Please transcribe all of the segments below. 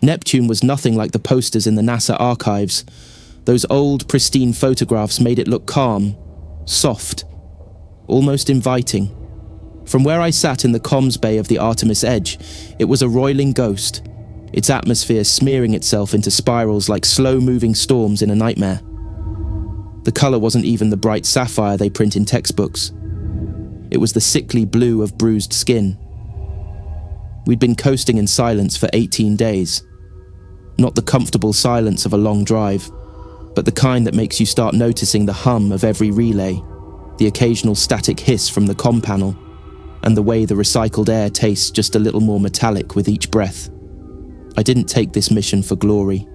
Neptune was nothing like the posters in the NASA archives. Those old, pristine photographs made it look calm, soft, almost inviting. From where I sat in the comms bay of the Artemis Edge, it was a roiling ghost, its atmosphere smearing itself into spirals like slow-moving storms in a nightmare. The colour wasn't even the bright sapphire they print in textbooks. It was the sickly blue of bruised skin. We'd been coasting in silence for 18 days. Not the comfortable silence of a long drive, but the kind that makes you start noticing the hum of every relay, the occasional static hiss from the comm panel, and the way the recycled air tastes just a little more metallic with each breath. I didn't take this mission for glory.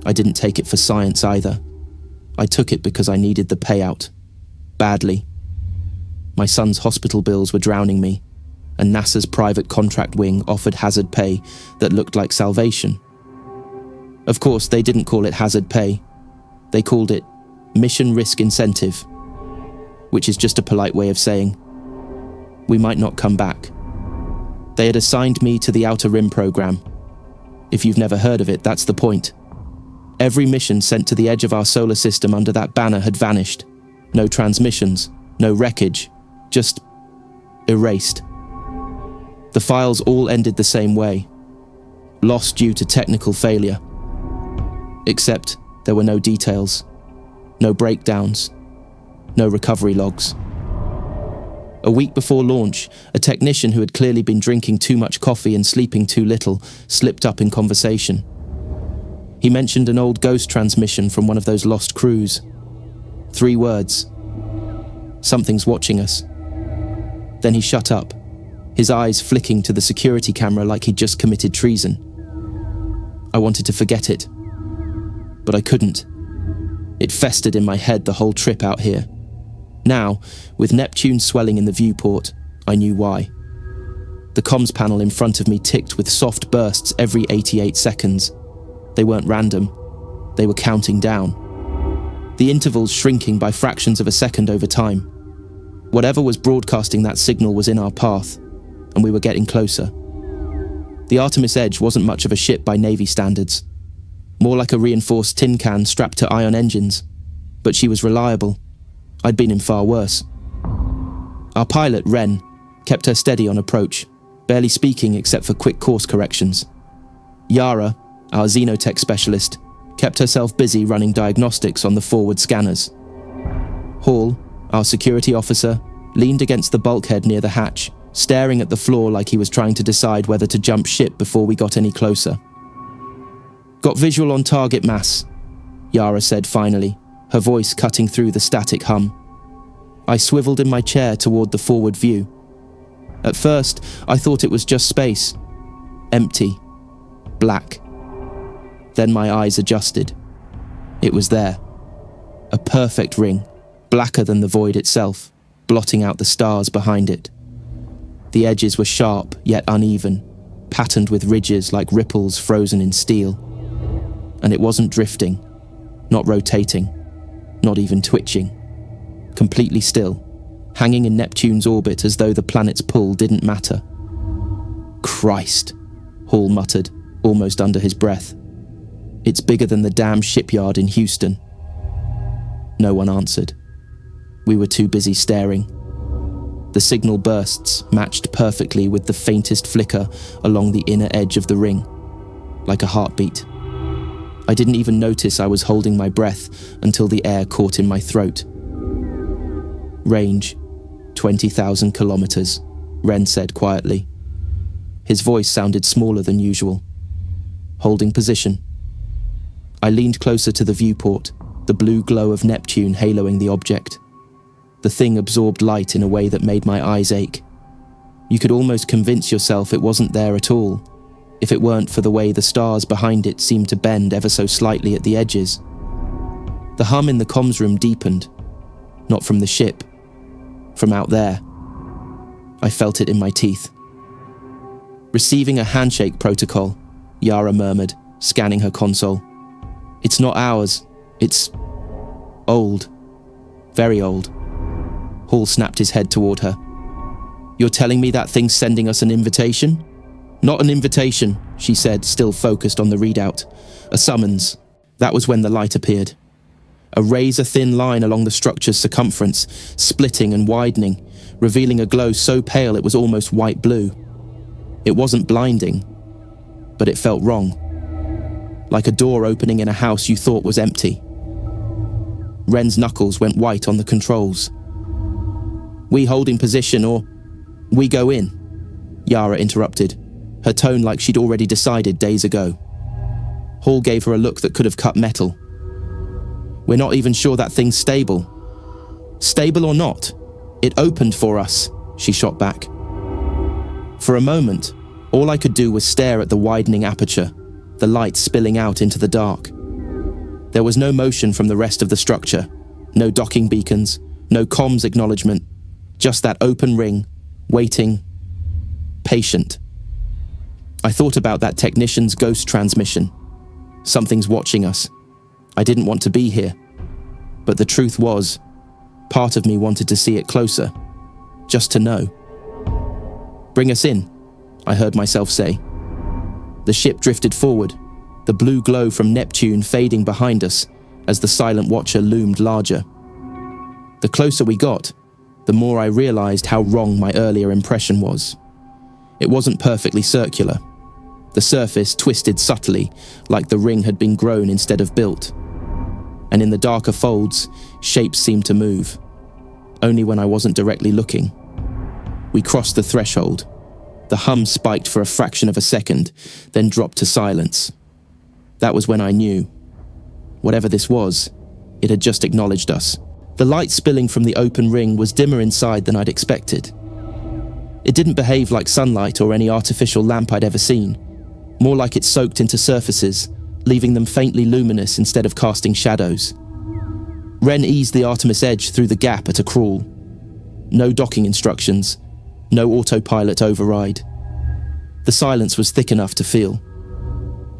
I didn't take it for science either. I took it because I needed the payout. Badly. My son's hospital bills were drowning me, and NASA's private contract wing offered hazard pay that looked like salvation. Of course, they didn't call it hazard pay. They called it mission risk incentive, which is just a polite way of saying, we might not come back. They had assigned me to the Outer Rim program. If you've never heard of it, that's the point. Every mission sent to the edge of our solar system under that banner had vanished. No transmissions, no wreckage, just erased. The files all ended the same way. Lost due to technical failure. Except there were no details, no breakdowns, no recovery logs. A week before launch, a technician who had clearly been drinking too much coffee and sleeping too little slipped up in conversation. He mentioned an old ghost transmission from one of those lost crews. 3 words. Something's watching us. Then he shut up, his eyes flicking to the security camera like he'd just committed treason. I wanted to forget it, but I couldn't. It festered in my head the whole trip out here. Now, with Neptune swelling in the viewport, I knew why. The comms panel in front of me ticked with soft bursts every 88 seconds. They weren't random. They were counting down. The intervals shrinking by fractions of a second over time. Whatever was broadcasting that signal was in our path, and we were getting closer. The Artemis Edge wasn't much of a ship by Navy standards. More like a reinforced tin can strapped to ion engines. But she was reliable. I'd been in far worse. Our pilot, Wren, kept her steady on approach, barely speaking except for quick course corrections. Yara, our xenotech specialist, kept herself busy running diagnostics on the forward scanners. Hall, our security officer, leaned against the bulkhead near the hatch, staring at the floor like he was trying to decide whether to jump ship before we got any closer. "Got visual on target mass," Yara said finally, her voice cutting through the static hum. I swiveled in my chair toward the forward view. At first, I thought it was just space. Empty. Black. Then my eyes adjusted. It was there. A perfect ring, blacker than the void itself, blotting out the stars behind it. The edges were sharp, yet uneven, patterned with ridges like ripples frozen in steel. And it wasn't drifting, not rotating, not even twitching. Completely still, hanging in Neptune's orbit as though the planet's pull didn't matter. "Christ," Hall muttered, almost under his breath. "It's bigger than the damn shipyard in Houston." No one answered. We were too busy staring. The signal bursts matched perfectly with the faintest flicker along the inner edge of the ring, like a heartbeat. I didn't even notice I was holding my breath until the air caught in my throat. "Range, 20,000 kilometers, Wren said quietly. His voice sounded smaller than usual. "Holding position." I leaned closer to the viewport, the blue glow of Neptune haloing the object. The thing absorbed light in a way that made my eyes ache. You could almost convince yourself it wasn't there at all, if it weren't for the way the stars behind it seemed to bend ever so slightly at the edges. The hum in the comms room deepened, not from the ship, from out there. I felt it in my teeth. "Receiving a handshake protocol," Yara murmured, scanning her console. "It's not ours. It's old. Very old." Hall snapped his head toward her. "You're telling me that thing's sending us an invitation?" "Not an invitation," she said, still focused on the readout. A summons. That was when the light appeared. A razor-thin line along the structure's circumference, splitting and widening, revealing a glow so pale it was almost white-blue. It wasn't blinding, but it felt wrong. Like a door opening in a house you thought was empty. Ren's knuckles went white on the controls. "We holding position or we go in?" Yara interrupted, her tone like she'd already decided days ago. Hall gave her a look that could have cut metal. "We're not even sure that thing's stable." "Stable or not, it opened for us," she shot back. For a moment, all I could do was stare at the widening aperture, the light spilling out into the dark. There was no motion from the rest of the structure, no docking beacons, no comms acknowledgement, just that open ring, waiting, patient. I thought about that technician's ghost transmission. Something's watching us. I didn't want to be here. But the truth was, part of me wanted to see it closer, just to know. "Bring us in," I heard myself say. The ship drifted forward, the blue glow from Neptune fading behind us as the silent watcher loomed larger. The closer we got, the more I realized how wrong my earlier impression was. It wasn't perfectly circular. The surface twisted subtly, like the ring had been grown instead of built. And in the darker folds, shapes seemed to move, only when I wasn't directly looking. We crossed the threshold. The hum spiked for a fraction of a second, then dropped to silence. That was when I knew. Whatever this was, it had just acknowledged us. The light spilling from the open ring was dimmer inside than I'd expected. It didn't behave like sunlight or any artificial lamp I'd ever seen, more like it soaked into surfaces, leaving them faintly luminous instead of casting shadows. Ren eased the Artemis Edge through the gap at a crawl. No docking instructions, no autopilot override. The silence was thick enough to feel.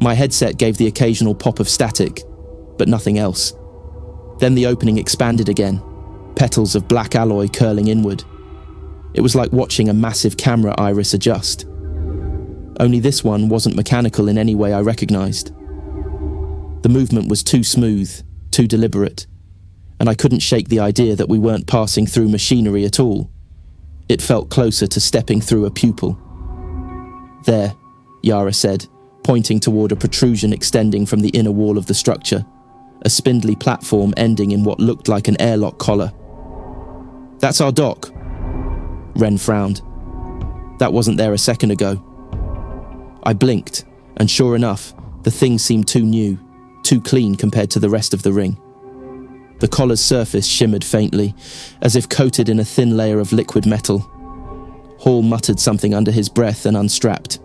My headset gave the occasional pop of static, but nothing else. Then the opening expanded again, petals of black alloy curling inward. It was like watching a massive camera iris adjust. Only this one wasn't mechanical in any way I recognized. The movement was too smooth, too deliberate, and I couldn't shake the idea that we weren't passing through machinery at all. It felt closer to stepping through a pupil. "There," Yara said, pointing toward a protrusion extending from the inner wall of the structure, a spindly platform ending in what looked like an airlock collar. "That's our dock." Ren frowned. "That wasn't there a second ago." I blinked, and sure enough, the thing seemed too new, too clean compared to the rest of the ring. The collar's surface shimmered faintly, as if coated in a thin layer of liquid metal. Hall muttered something under his breath and unstrapped.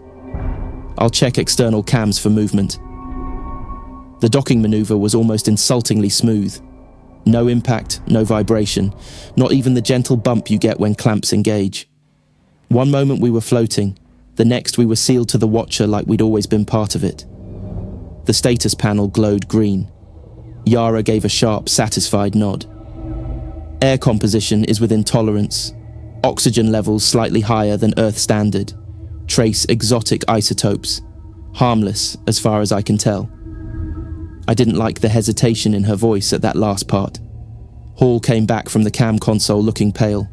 "I'll check external cams for movement." The docking maneuver was almost insultingly smooth. No impact, no vibration, not even the gentle bump you get when clamps engage. One moment we were floating, the next we were sealed to the watcher like we'd always been part of it. The status panel glowed green. Yara gave a sharp, satisfied nod. "Air composition is within tolerance. Oxygen levels slightly higher than Earth standard. Trace exotic isotopes. Harmless, as far as I can tell." I didn't like the hesitation in her voice at that last part. Hall came back from the cam console looking pale.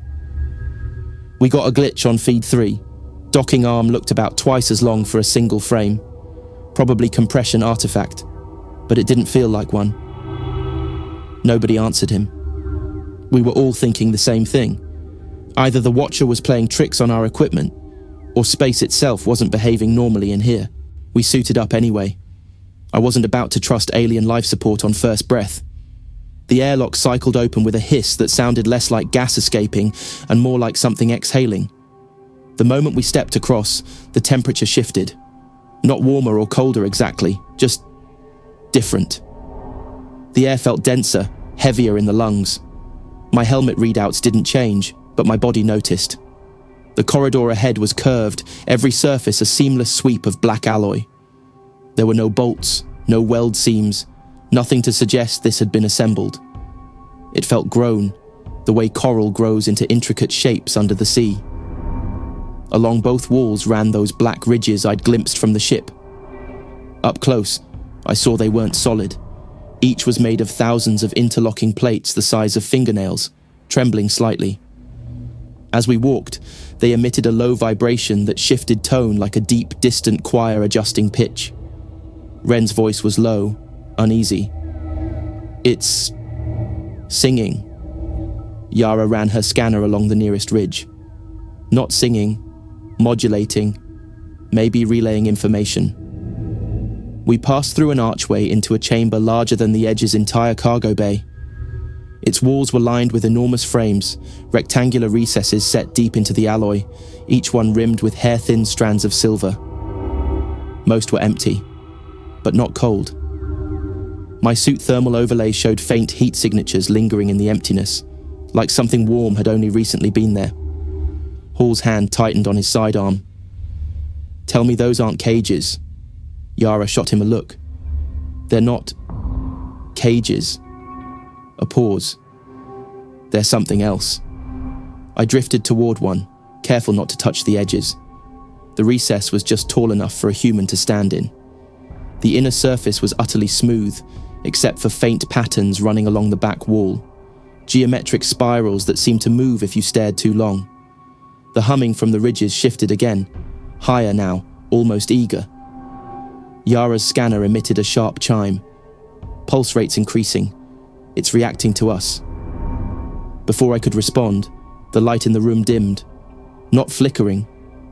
"We got a glitch on feed 3. Docking arm looked about twice as long for a single frame. Probably compression artifact, but it didn't feel like one." Nobody answered him. We were all thinking the same thing. Either the Watcher was playing tricks on our equipment, or space itself wasn't behaving normally in here. We suited up anyway. I wasn't about to trust alien life support on first breath. The airlock cycled open with a hiss that sounded less like gas escaping and more like something exhaling. The moment we stepped across, the temperature shifted. Not warmer or colder exactly, just different. The air felt denser, heavier in the lungs. My helmet readouts didn't change, but my body noticed. The corridor ahead was curved, every surface a seamless sweep of black alloy. There were no bolts, no weld seams, nothing to suggest this had been assembled. It felt grown, the way coral grows into intricate shapes under the sea. Along both walls ran those black ridges I'd glimpsed from the ship, Up close, I saw they weren't solid. Each was made of thousands of interlocking plates the size of fingernails, trembling slightly. As we walked, they emitted a low vibration that shifted tone like a deep, distant choir adjusting pitch. Ren's voice was low, uneasy. "It's singing." Yara ran her scanner along the nearest ridge. Not singing, modulating, maybe relaying information. We passed through an archway into a chamber larger than the Edge's entire cargo bay. Its walls were lined with enormous frames, rectangular recesses set deep into the alloy, each one rimmed with hair-thin strands of silver. Most were empty, but not cold. My suit thermal overlay showed faint heat signatures lingering in the emptiness, like something warm had only recently been there. Hall's hand tightened on his sidearm. "Tell me those aren't cages." Yara shot him a look. "They're not cages." A pause. "They're something else." I drifted toward one, careful not to touch the edges. The recess was just tall enough for a human to stand in. The inner surface was utterly smooth, except for faint patterns running along the back wall, geometric spirals that seemed to move if you stared too long. The humming from the ridges shifted again, higher now, almost eager. Yara's scanner emitted a sharp chime. Pulse rates increasing. It's reacting to us. Before I could respond, the light in the room dimmed, not flickering,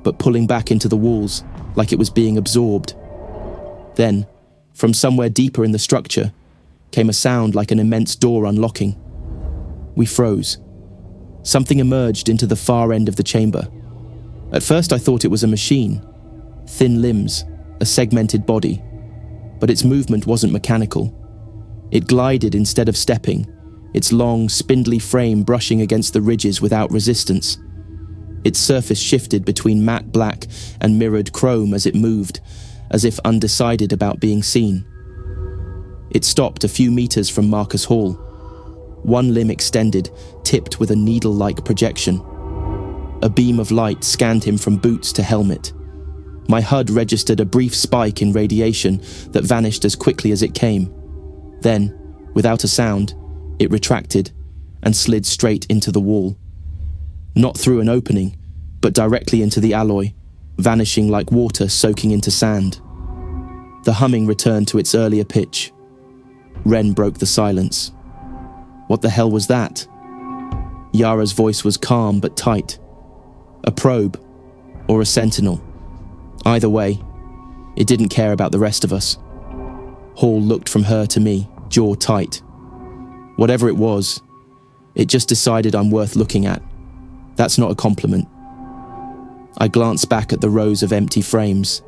but pulling back into the walls, like it was being absorbed. Then, from somewhere deeper in the structure, came a sound like an immense door unlocking. We froze. Something emerged into the far end of the chamber. At first I thought it was a machine. Thin limbs, a segmented body. But its movement wasn't mechanical. It glided instead of stepping, its long, spindly frame brushing against the ridges without resistance. Its surface shifted between matte black and mirrored chrome as it moved, as if undecided about being seen. It stopped a few meters from Marcus Hall. One limb extended, tipped with a needle-like projection. A beam of light scanned him from boots to helmet. My HUD registered a brief spike in radiation that vanished as quickly as it came. Then, without a sound, it retracted and slid straight into the wall. Not through an opening, but directly into the alloy, vanishing like water soaking into sand. The humming returned to its earlier pitch. Ren broke the silence. "What the hell was that?" Yara's voice was calm but tight. A probe, or a sentinel. Either way, it didn't care about the rest of us. Hall looked from her to me, jaw tight. Whatever it was, it just decided I'm worth looking at. That's not a compliment. I glanced back at the rows of empty frames.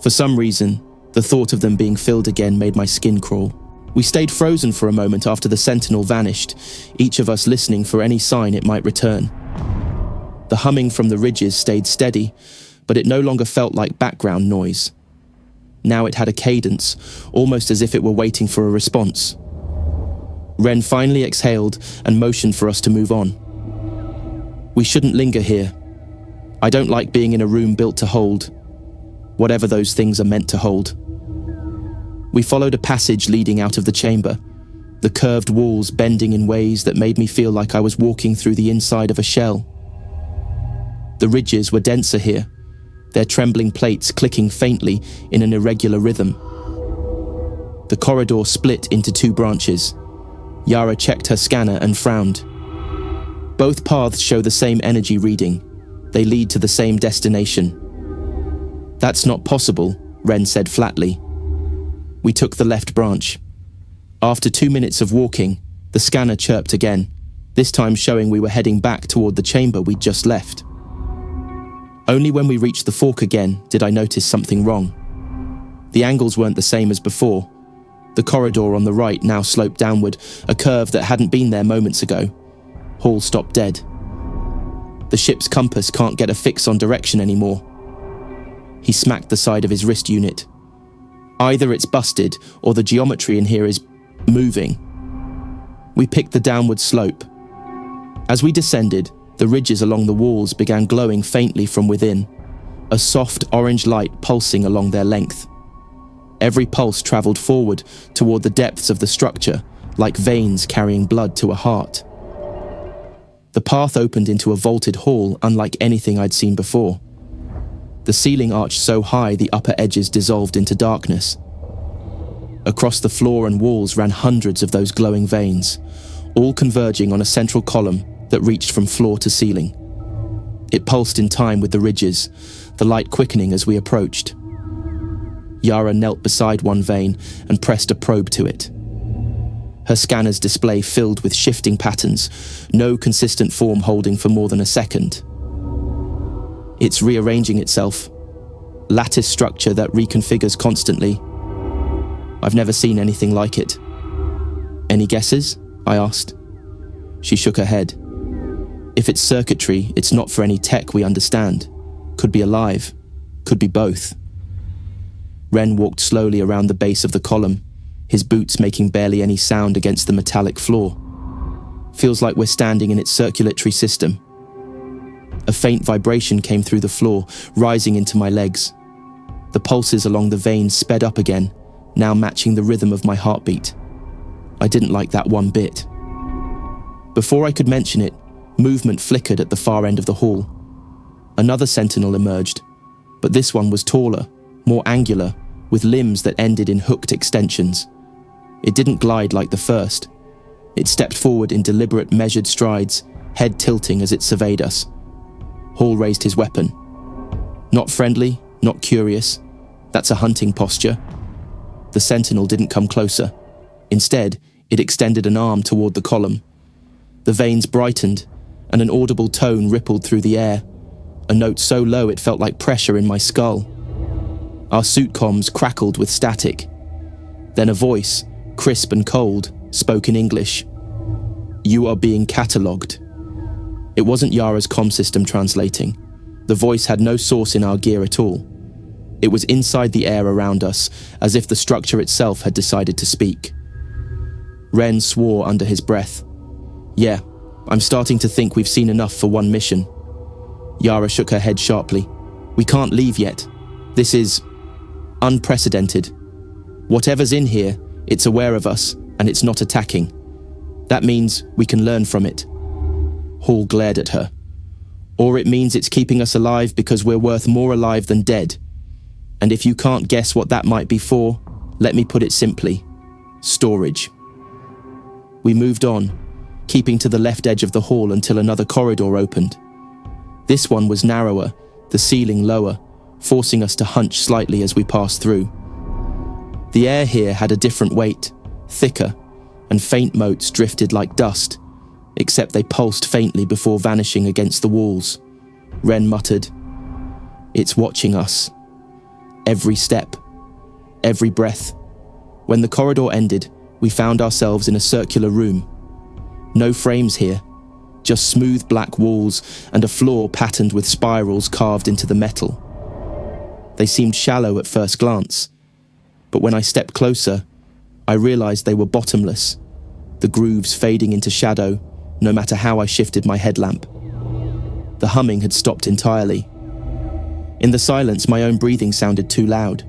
For some reason, the thought of them being filled again made my skin crawl. We stayed frozen for a moment after the sentinel vanished, each of us listening for any sign it might return. The humming from the ridges stayed steady, but it no longer felt like background noise. Now it had a cadence, almost as if it were waiting for a response. Ren finally exhaled and motioned for us to move on. "We shouldn't linger here. I don't like being in a room built to hold whatever those things are meant to hold." We followed a passage leading out of the chamber, the curved walls bending in ways that made me feel like I was walking through the inside of a shell. The ridges were denser here, their trembling plates clicking faintly in an irregular rhythm. The corridor split into two branches. Yara checked her scanner and frowned. Both paths show the same energy reading. They lead to the same destination. "That's not possible," Ren said flatly. We took the left branch. After 2 minutes of walking, the scanner chirped again, this time showing we were heading back toward the chamber we'd just left. Only when we reached the fork again did I notice something wrong. The angles weren't the same as before. The corridor on the right now sloped downward, a curve that hadn't been there moments ago. Hall stopped dead. The ship's compass can't get a fix on direction anymore. He smacked the side of his wrist unit. Either it's busted, or the geometry in here is moving. We picked the downward slope. As we descended, the ridges along the walls began glowing faintly from within, a soft orange light pulsing along their length. Every pulse traveled forward toward the depths of the structure, like veins carrying blood to a heart. The path opened into a vaulted hall unlike anything I'd seen before. The ceiling arched so high the upper edges dissolved into darkness. Across the floor and walls ran hundreds of those glowing veins, all converging on a central column that reached from floor to ceiling. It pulsed in time with the ridges, the light quickening as we approached. Yara knelt beside one vein and pressed a probe to it. Her scanner's display filled with shifting patterns, no consistent form holding for more than a second. It's rearranging itself, lattice structure that reconfigures constantly. I've never seen anything like it. Any guesses? I asked. She shook her head. If it's circuitry, it's not for any tech we understand. Could be alive, could be both. Ren walked slowly around the base of the column, his boots making barely any sound against the metallic floor. Feels like we're standing in its circulatory system. A faint vibration came through the floor, rising into my legs. The pulses along the veins sped up again, now matching the rhythm of my heartbeat. I didn't like that one bit. Before I could mention it, movement flickered at the far end of the hall. Another sentinel emerged, but this one was taller, more angular, with limbs that ended in hooked extensions. It didn't glide like the first. It stepped forward in deliberate, measured strides, head tilting as it surveyed us. Hall raised his weapon. Not friendly, not curious. That's a hunting posture. The sentinel didn't come closer. Instead, it extended an arm toward the column. The veins brightened, and an audible tone rippled through the air, a note so low it felt like pressure in my skull. Our suit comms crackled with static. Then a voice, crisp and cold, spoke in English. "You are being catalogued." It wasn't Yara's comm system translating. The voice had no source in our gear at all. It was inside the air around us, as if the structure itself had decided to speak. Ren swore under his breath. "Yeah, I'm starting to think we've seen enough for one mission." Yara shook her head sharply. "We can't leave yet. This is unprecedented. Whatever's in here, it's aware of us, and it's not attacking. That means we can learn from it." Hall glared at her. "Or it means it's keeping us alive because we're worth more alive than dead. And if you can't guess what that might be for, let me put it simply. Storage." We moved on, keeping to the left edge of the hall until another corridor opened. This one was narrower, the ceiling lower, forcing us to hunch slightly as we passed through. The air here had a different weight, thicker, and faint motes drifted like dust, except they pulsed faintly before vanishing against the walls. Ren muttered, "It's watching us. Every step, every breath." When the corridor ended, we found ourselves in a circular room. No frames here, just smooth black walls and a floor patterned with spirals carved into the metal. They seemed shallow at first glance, but when I stepped closer, I realized they were bottomless, the grooves fading into shadow, no matter how I shifted my headlamp. The humming had stopped entirely. In the silence, my own breathing sounded too loud.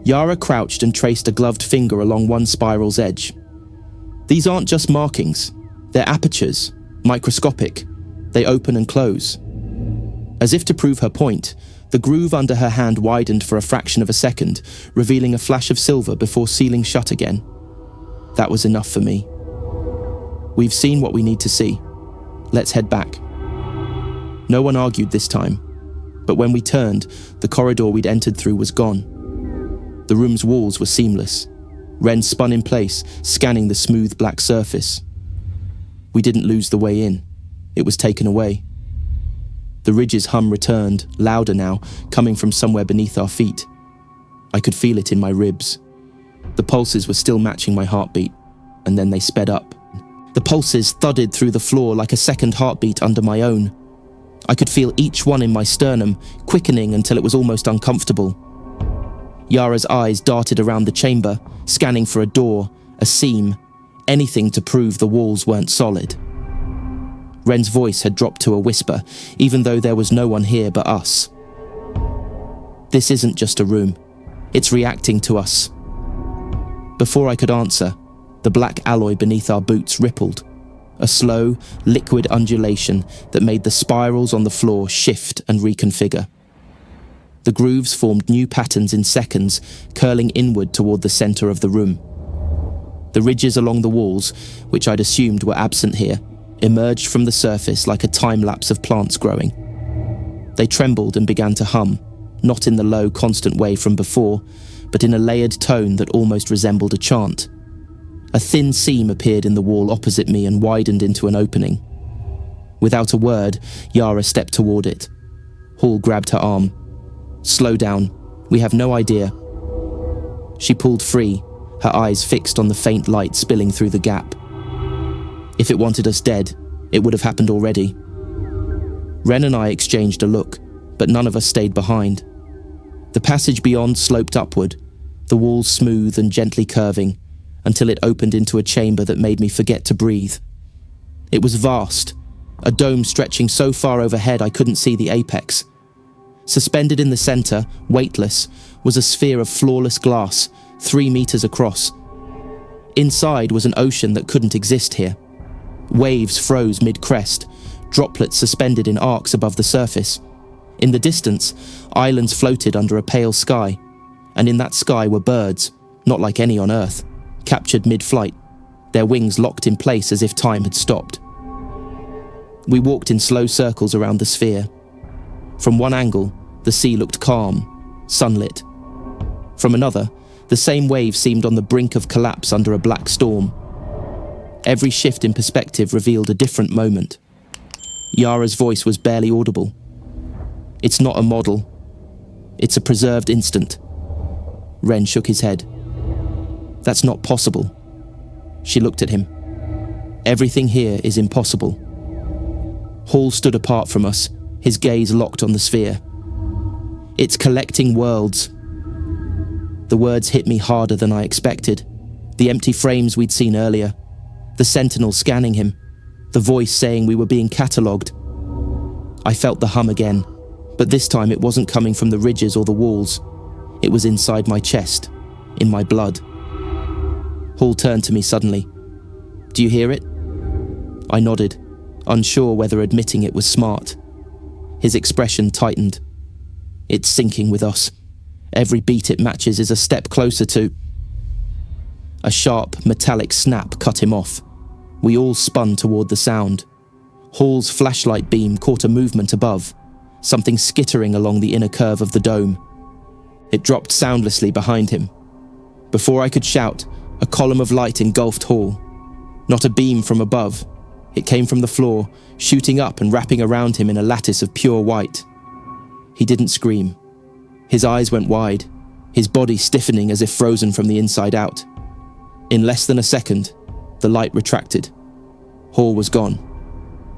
Yara crouched and traced a gloved finger along one spiral's edge. These aren't just markings, they're apertures, microscopic. They open and close. As if to prove her point, the groove under her hand widened for a fraction of a second, revealing a flash of silver before sealing shut again. That was enough for me. "We've seen what we need to see. Let's head back." No one argued this time, but when we turned, the corridor we'd entered through was gone. The room's walls were seamless. Ren spun in place, scanning the smooth black surface. We didn't lose the way in. It was taken away. The ridge's hum returned, louder now, coming from somewhere beneath our feet. I could feel it in my ribs. The pulses were still matching my heartbeat, and then they sped up. The pulses thudded through the floor like a second heartbeat under my own. I could feel each one in my sternum, quickening until it was almost uncomfortable. Yara's eyes darted around the chamber, scanning for a door, a seam, anything to prove the walls weren't solid. Ren's voice had dropped to a whisper, even though there was no one here but us. "This isn't just a room. It's reacting to us. Before I could answer, the black alloy beneath our boots rippled, a slow, liquid undulation that made the spirals on the floor shift and reconfigure. The grooves formed new patterns in seconds, curling inward toward the center of the room. The ridges along the walls, which I'd assumed were absent here, emerged from the surface like a time-lapse of plants growing. They trembled and began to hum, not in the low, constant way from before, but in a layered tone that almost resembled a chant. A thin seam appeared in the wall opposite me and widened into an opening. Without a word, Yara stepped toward it. Hall grabbed her arm. "Slow down. We have no idea." She pulled free, her eyes fixed on the faint light spilling through the gap. If it wanted us dead, it would have happened already. Ren and I exchanged a look, but none of us stayed behind. The passage beyond sloped upward, the walls smooth and gently curving, until it opened into a chamber that made me forget to breathe. It was vast, a dome stretching so far overhead I couldn't see the apex. Suspended in the center, weightless, was a sphere of flawless glass, 3 meters across. Inside was an ocean that couldn't exist here. Waves froze mid-crest, droplets suspended in arcs above the surface. In the distance, islands floated under a pale sky, and in that sky were birds, not like any on Earth, captured mid-flight, their wings locked in place as if time had stopped. We walked in slow circles around the sphere. From one angle, the sea looked calm, sunlit. From another, the same wave seemed on the brink of collapse under a black storm. Every shift in perspective revealed a different moment. Yara's voice was barely audible. "It's not a model. It's a preserved instant." Ren shook his head. "That's not possible." She looked at him. "Everything here is impossible." Hall stood apart from us, his gaze locked on the sphere. "It's collecting worlds." The words hit me harder than I expected. The empty frames we'd seen earlier, the sentinel scanning him, the voice saying we were being catalogued. I felt the hum again, but this time it wasn't coming from the ridges or the walls. It was inside my chest, in my blood. Hall turned to me suddenly. "Do you hear it?" I nodded, unsure whether admitting it was smart. His expression tightened. "It's sinking with us. Every beat it matches is a step closer to..." A sharp, metallic snap cut him off. We all spun toward the sound. Hall's flashlight beam caught a movement above, something skittering along the inner curve of the dome. It dropped soundlessly behind him. Before I could shout, a column of light engulfed Hall. Not a beam from above. It came from the floor, shooting up and wrapping around him in a lattice of pure white. He didn't scream. His eyes went wide, his body stiffening as if frozen from the inside out. In less than a second, the light retracted. Hall was gone.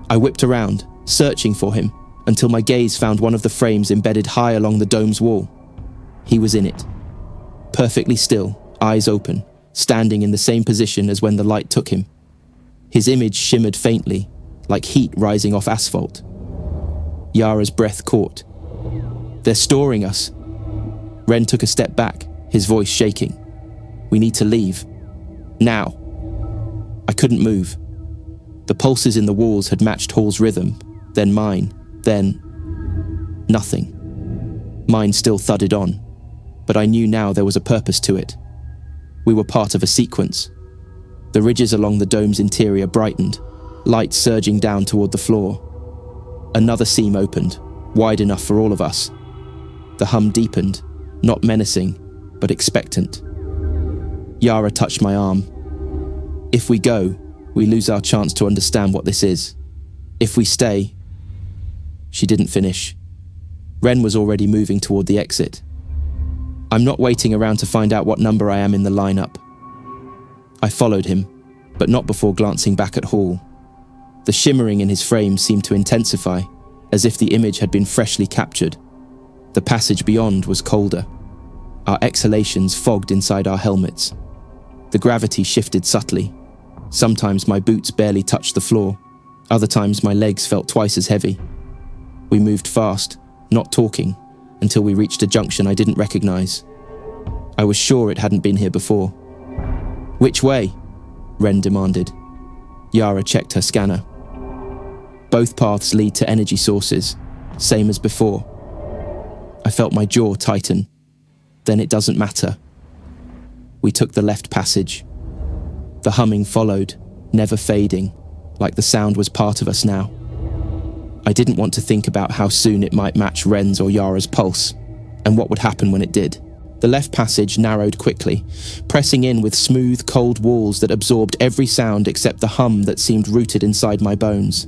I whipped around, searching for him, until my gaze found one of the frames embedded high along the dome's wall. He was in it. Perfectly still, eyes open, standing in the same position as when the light took him. His image shimmered faintly, like heat rising off asphalt. Yara's breath caught. "They're storing us." Ren took a step back, his voice shaking. "We need to leave. Now." I couldn't move. The pulses in the walls had matched Hall's rhythm, then mine, then... nothing. Mine still thudded on, but I knew now there was a purpose to it. We were part of a sequence. The ridges along the dome's interior brightened, light surging down toward the floor. Another seam opened, wide enough for all of us. The hum deepened, not menacing, but expectant. Yara touched my arm. "If we go, we lose our chance to understand what this is. If we stay..." She didn't finish. Ren was already moving toward the exit. "I'm not waiting around to find out what number I am in the lineup." I followed him, but not before glancing back at Hall. The shimmering in his frame seemed to intensify, as if the image had been freshly captured. The passage beyond was colder. Our exhalations fogged inside our helmets. The gravity shifted subtly. Sometimes my boots barely touched the floor. Other times my legs felt twice as heavy. We moved fast, not talking, until we reached a junction I didn't recognize. I was sure it hadn't been here before. "Which way?" Ren demanded. Yara checked her scanner. "Both paths lead to energy sources, same as before." I felt my jaw tighten. "Then it doesn't matter." We took the left passage. The humming followed, never fading, like the sound was part of us now. I didn't want to think about how soon it might match Ren's or Yara's pulse, and what would happen when it did. The left passage narrowed quickly, pressing in with smooth, cold walls that absorbed every sound except the hum that seemed rooted inside my bones.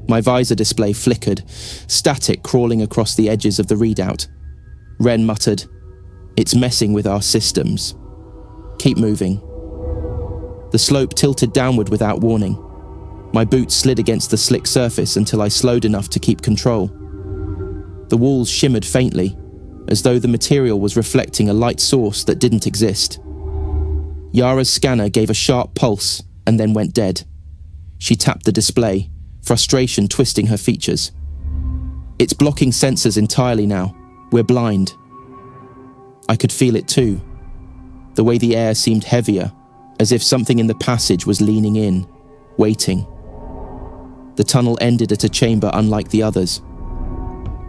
My visor display flickered, static crawling across the edges of the readout. Ren muttered, "It's messing with our systems. Keep moving." The slope tilted downward without warning. My boots slid against the slick surface until I slowed enough to keep control. The walls shimmered faintly, as though the material was reflecting a light source that didn't exist. Yara's scanner gave a sharp pulse and then went dead. She tapped the display, frustration twisting her features. "It's blocking sensors entirely now. We're blind." I could feel it too. The way the air seemed heavier, as if something in the passage was leaning in, waiting. The tunnel ended at a chamber unlike the others.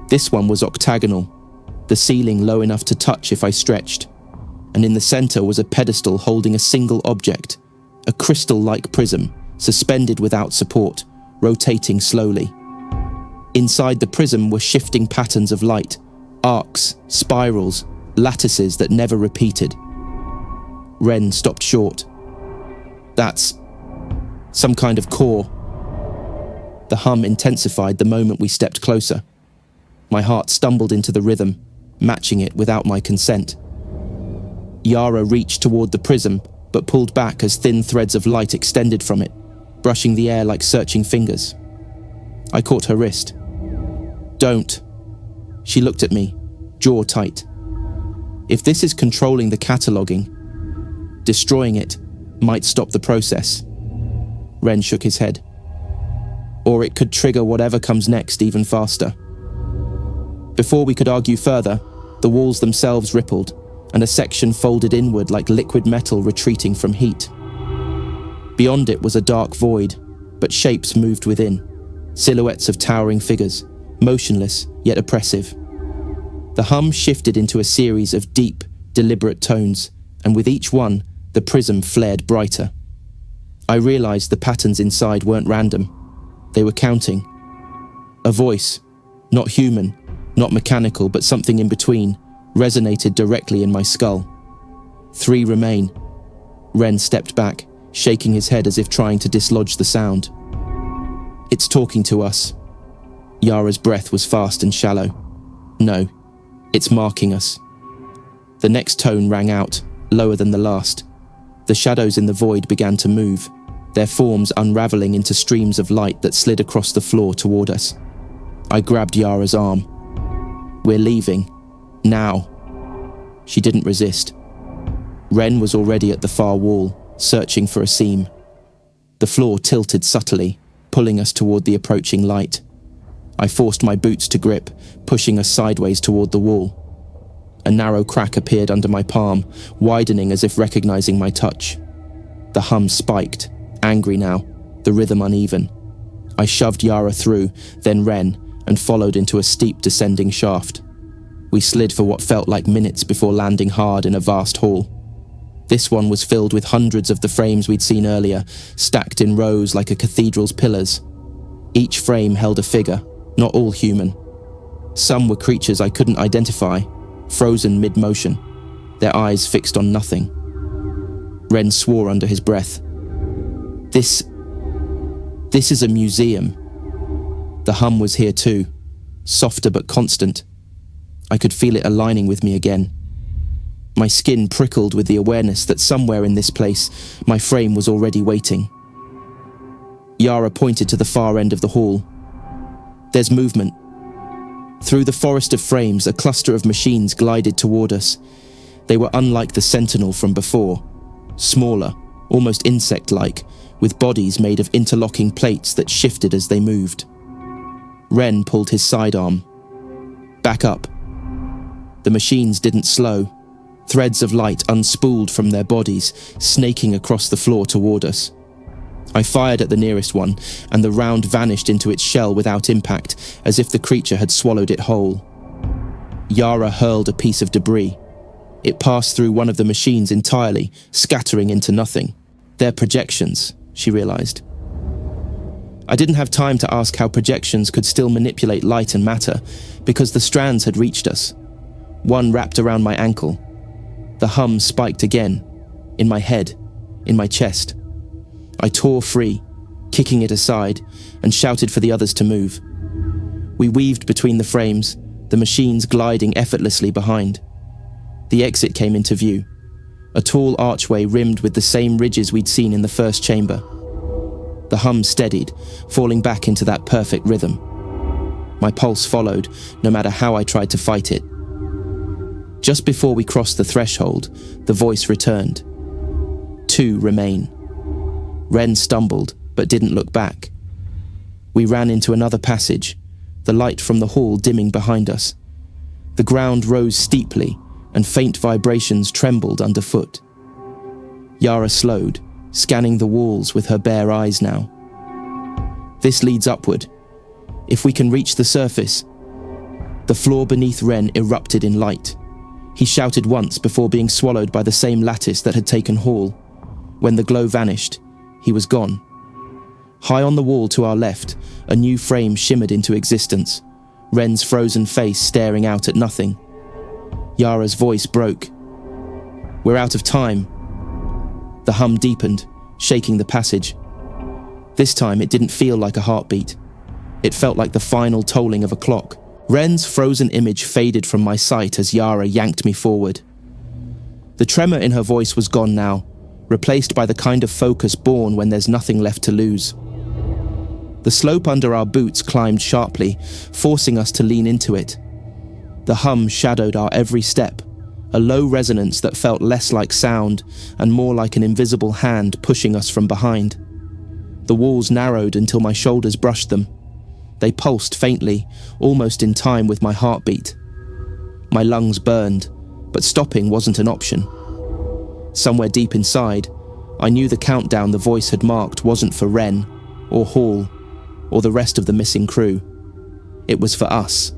This one was octagonal, the ceiling low enough to touch if I stretched, and in the center was a pedestal holding a single object, a crystal-like prism, suspended without support, rotating slowly. Inside the prism were shifting patterns of light, arcs, spirals, lattices that never repeated. Ren stopped short. "That's some kind of core." The hum intensified the moment we stepped closer. My heart stumbled into the rhythm, matching it without my consent. Yara reached toward the prism, but pulled back as thin threads of light extended from it, brushing the air like searching fingers. I caught her wrist. "Don't." She looked at me, jaw tight. If this is controlling the cataloging, destroying it might stop the process. Ren shook his head. "Or it could trigger whatever comes next even faster." Before we could argue further, the walls themselves rippled, and a section folded inward like liquid metal retreating from heat. Beyond it was a dark void, but shapes moved within, silhouettes of towering figures, motionless yet oppressive. The hum shifted into a series of deep, deliberate tones, and with each one, the prism flared brighter. I realized the patterns inside weren't random. They were counting. A voice, not human, not mechanical, but something in between, resonated directly in my skull. 3 remain. Ren stepped back, shaking his head as if trying to dislodge the sound. "It's talking to us." Yara's breath was fast and shallow. "No, it's marking us." The next tone rang out, lower than the last. The shadows in the void began to move, their forms unraveling into streams of light that slid across the floor toward us. I grabbed Yara's arm. "We're leaving. Now." She didn't resist. Ren was already at the far wall, searching for a seam. The floor tilted subtly, pulling us toward the approaching light. I forced my boots to grip, pushing us sideways toward the wall. A narrow crack appeared under my palm, widening as if recognizing my touch. The hum spiked, angry now, the rhythm uneven. I shoved Yara through, then Ren, and followed into a steep descending shaft. We slid for what felt like minutes before landing hard in a vast hall. This one was filled with hundreds of the frames we'd seen earlier, stacked in rows like a cathedral's pillars. Each frame held a figure, not all human. Some were creatures I couldn't identify, frozen mid-motion, their eyes fixed on nothing. Ren swore under his breath. This is a museum." The hum was here too, softer but constant. I could feel it aligning with me again. My skin prickled with the awareness that somewhere in this place, my frame was already waiting. Yara pointed to the far end of the hall. "There's movement." Through the forest of frames, a cluster of machines glided toward us. They were unlike the Sentinel from before, smaller, almost insect-like, with bodies made of interlocking plates that shifted as they moved. Ren pulled his sidearm. "Back up." The machines didn't slow. Threads of light unspooled from their bodies, snaking across the floor toward us. I fired at the nearest one, and the round vanished into its shell without impact, as if the creature had swallowed it whole. Yara hurled a piece of debris. It passed through one of the machines entirely, scattering into nothing. They're projections, she realized. I didn't have time to ask how projections could still manipulate light and matter, because the strands had reached us. One wrapped around my ankle. The hum spiked again, in my head, in my chest. I tore free, kicking it aside, and shouted for the others to move. We weaved between the frames, the machines gliding effortlessly behind. The exit came into view, a tall archway rimmed with the same ridges we'd seen in the first chamber. The hum steadied, falling back into that perfect rhythm. My pulse followed, no matter how I tried to fight it. Just before we crossed the threshold, the voice returned. 2 remain. Ren stumbled, but didn't look back. We ran into another passage, the light from the hall dimming behind us. The ground rose steeply, and faint vibrations trembled underfoot. Yara slowed, scanning the walls with her bare eyes now. This leads upward. If we can reach the surface. The floor beneath Ren erupted in light. He shouted once before being swallowed by the same lattice that had taken Hall. When the glow vanished, he was gone. High on the wall to our left, a new frame shimmered into existence, Ren's frozen face staring out at nothing. Yara's voice broke. "We're out of time." The hum deepened, shaking the passage. This time it didn't feel like a heartbeat. It felt like the final tolling of a clock. Ren's frozen image faded from my sight as Yara yanked me forward. The tremor in her voice was gone now, replaced by the kind of focus born when there's nothing left to lose. The slope under our boots climbed sharply, forcing us to lean into it. The hum shadowed our every step, a low resonance that felt less like sound and more like an invisible hand pushing us from behind. The walls narrowed until my shoulders brushed them. They pulsed faintly, almost in time with my heartbeat. My lungs burned, but stopping wasn't an option. Somewhere deep inside, I knew the countdown the voice had marked wasn't for Ren, or Hall, or the rest of the missing crew. It was for us.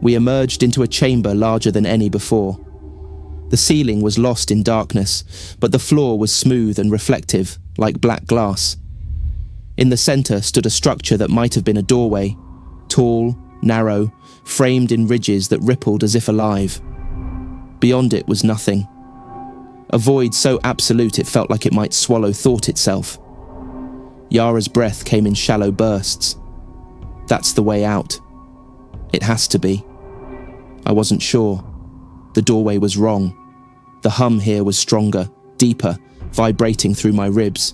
We emerged into a chamber larger than any before. The ceiling was lost in darkness, but the floor was smooth and reflective, like black glass. In the center stood a structure that might have been a doorway, tall, narrow, framed in ridges that rippled as if alive. Beyond it was nothing. A void so absolute it felt like it might swallow thought itself. Yara's breath came in shallow bursts. That's the way out. It has to be. I wasn't sure. The doorway was wrong. The hum here was stronger, deeper, vibrating through my ribs.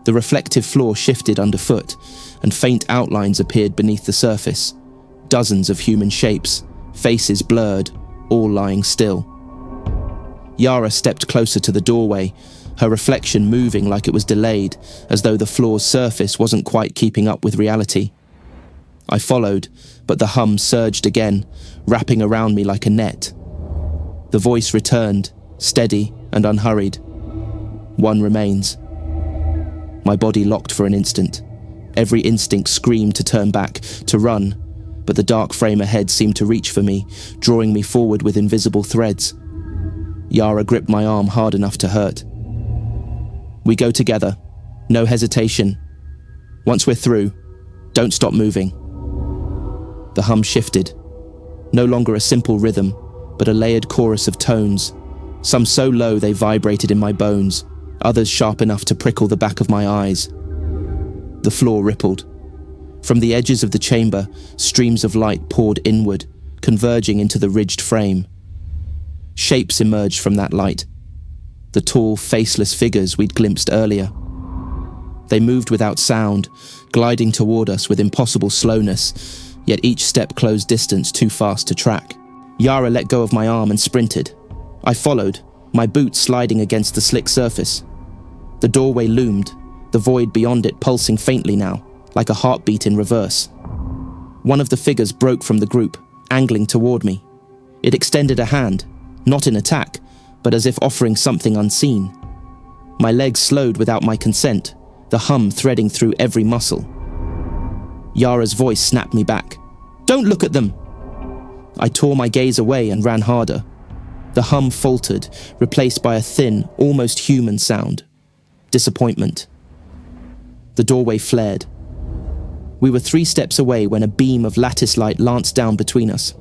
The reflective floor shifted underfoot, and faint outlines appeared beneath the surface. Dozens of human shapes, faces blurred, all lying still. Yara stepped closer to the doorway, her reflection moving like it was delayed, as though the floor's surface wasn't quite keeping up with reality. I followed, but the hum surged again, wrapping around me like a net. The voice returned, steady and unhurried. One remains. My body locked for an instant. Every instinct screamed to turn back, to run, but the dark frame ahead seemed to reach for me, drawing me forward with invisible threads. Yara gripped my arm hard enough to hurt. We go together. No hesitation. Once we're through, don't stop moving. The hum shifted. No longer a simple rhythm, but a layered chorus of tones, some so low they vibrated in my bones, others sharp enough to prickle the back of my eyes. The floor rippled. From the edges of the chamber, streams of light poured inward, converging into the ridged frame. Shapes emerged from that light, the tall, faceless figures we'd glimpsed earlier. They moved without sound, gliding toward us with impossible slowness, yet each step closed distance too fast to track. Yara let go of my arm and sprinted. I followed, my boots sliding against the slick surface. The doorway loomed, the void beyond it pulsing faintly now, like a heartbeat in reverse. One of the figures broke from the group, angling toward me. It extended a hand, not in attack, but as if offering something unseen. My legs slowed without my consent, the hum threading through every muscle. Yara's voice snapped me back. "Don't look at them!" I tore my gaze away and ran harder. The hum faltered, replaced by a thin, almost human sound. Disappointment. The doorway flared. We were 3 steps away when a beam of lattice light lanced down between us.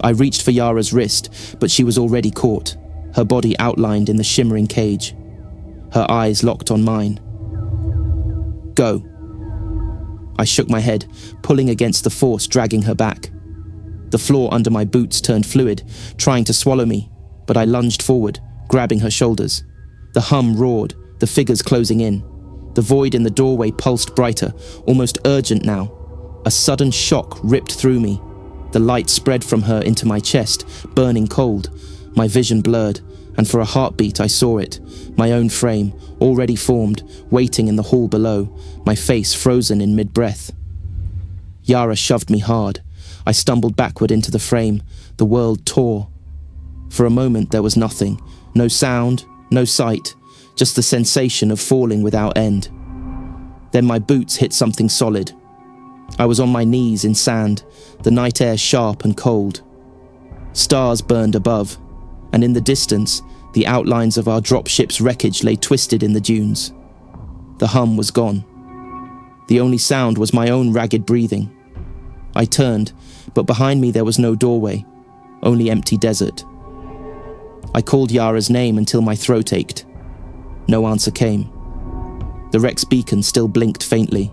I reached for Yara's wrist, but she was already caught, her body outlined in the shimmering cage. Her eyes locked on mine. "Go." I shook my head, pulling against the force dragging her back. The floor under my boots turned fluid, trying to swallow me, but I lunged forward, grabbing her shoulders. The hum roared, the figures closing in. The void in the doorway pulsed brighter, almost urgent now. A sudden shock ripped through me. The light spread from her into my chest, burning cold. My vision blurred, and for a heartbeat I saw it, my own frame, already formed, waiting in the hall below, my face frozen in mid-breath. Yara shoved me hard. I stumbled backward into the frame. The world tore. For a moment there was nothing. No sound, no sight, just the sensation of falling without end. Then my boots hit something solid. I was on my knees in sand, the night air sharp and cold. Stars burned above, and in the distance, the outlines of our dropship's wreckage lay twisted in the dunes. The hum was gone. The only sound was my own ragged breathing. I turned, but behind me there was no doorway, only empty desert. I called Yara's name until my throat ached. No answer came. The wreck's beacon still blinked faintly.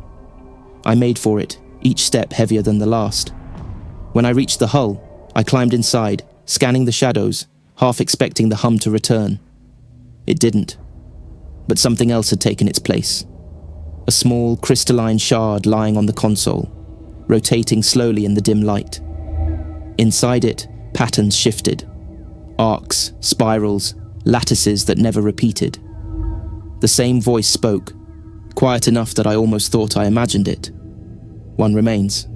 I made for it, each step heavier than the last. When I reached the hull, I climbed inside, scanning the shadows, half expecting the hum to return. It didn't. But something else had taken its place. A small, crystalline shard lying on the console, rotating slowly in the dim light. Inside it, patterns shifted. Arcs, spirals, lattices that never repeated. The same voice spoke, quiet enough that I almost thought I imagined it. "One remains."